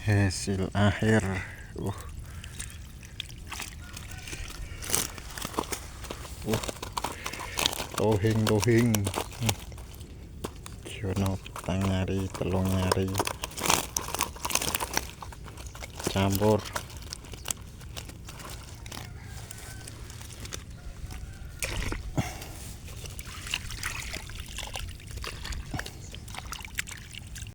hasil akhir. Tohing jono tang nyari telung nyari campur